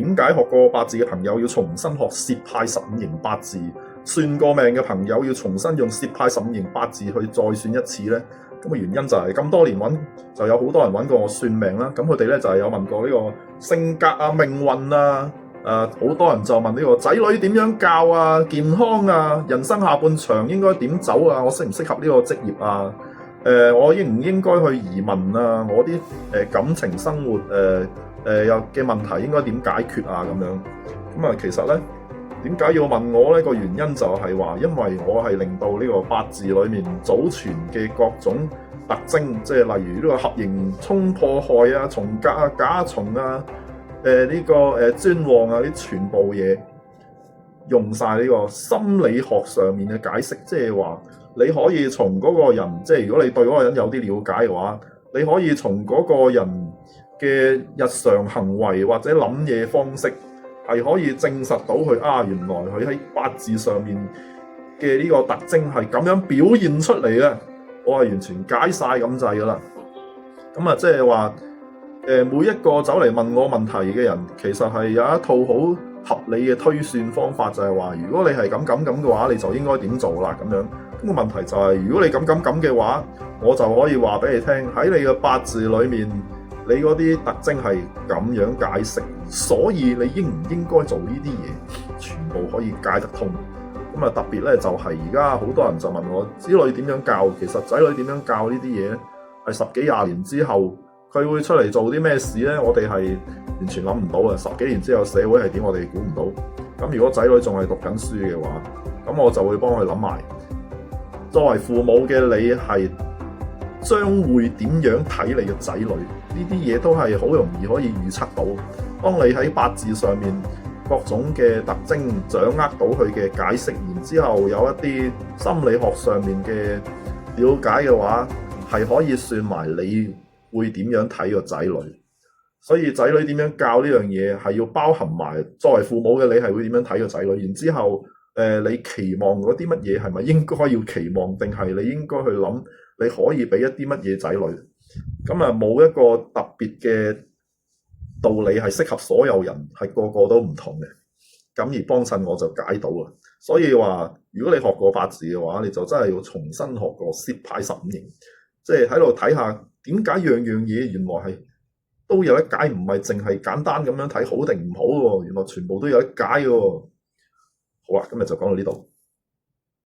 點解學過八字嘅朋友要重新學薛派15型八字？算過命嘅朋友要重新用薛派15型八字去再算一次呢？咁嘅原因就係咁多年就有好多人揾過我算命啦。咁佢哋咧就係有問過呢個性格啊、命運啊，好多人就問呢個仔女點樣教啊、健康啊、人生下半場應該點走啊、我適唔適合呢個職業啊？我應唔應該去移民啊？我啲感情生活有嘅問題應該點解決啊？咁樣咁啊，其實咧點解要問我呢？個原因就係話，因為我係令到呢個八字裏面祖傳嘅各種特徵，即係例如呢個合刑衝破害啊、重格啊、甲重啊、呢個專旺啊啲全部嘢，用晒呢個心理學上面嘅解釋，即係話你可以從嗰個人，即係如果你對嗰個人有啲了解嘅話，你可以從嗰個人嘅日常行為或者諗嘢方式係可以證實到佢原來佢喺八字上面嘅呢個特徵係咁樣表現出嚟嘅，我係完全解晒咁滯噶啦。咁啊，即係話每一個走嚟問我問題嘅人，其實係有一套好合理嘅推算方法，就係話如果你係咁嘅話，你就應該點做啦咁樣。咁個問題就係，如果你咁嘅話，我就可以話俾你聽，喺你嘅八字裏面，你嗰啲特徵係咁樣解釋，所以你應唔應該做呢啲嘢，全部可以解得通。咁啊，特別咧就係而家好多人就問我子女點樣教，其實仔女點樣教呢啲嘢咧，係10幾20年之後佢會出嚟做啲咩事咧？我哋係完全諗唔到啊！10幾年之後社會係點，我哋估唔到。咁如果仔女仲係讀緊書嘅話，咁我就會幫佢諗埋。作為父母嘅你係將會點樣睇你嘅仔女？呢啲嘢都係好容易可以預測到。當你喺八字上面各種嘅特徵掌握到佢嘅解釋，然之後有一啲心理學上面嘅了解嘅話，係可以算埋你會點樣睇個仔女。所以仔女點樣教呢樣嘢係要包含埋作為父母嘅你係會點樣睇個仔女，然之後你期望嗰啲乜嘢係咪應該要期望，定係你應該去諗你可以俾一啲乜嘢仔女？咁啊，冇一個特別嘅道理係適合所有人，係個個都唔同嘅。咁而幫襯我就解到啊。所以話如果你學過八字嘅話，你就真係要重新學過薛派15型，即係喺度睇下點解樣嘢原來係都有得解，唔係淨係簡單咁樣睇好定唔好喎，原來全部都有得解嘅喎。好啦，今日就講到呢度。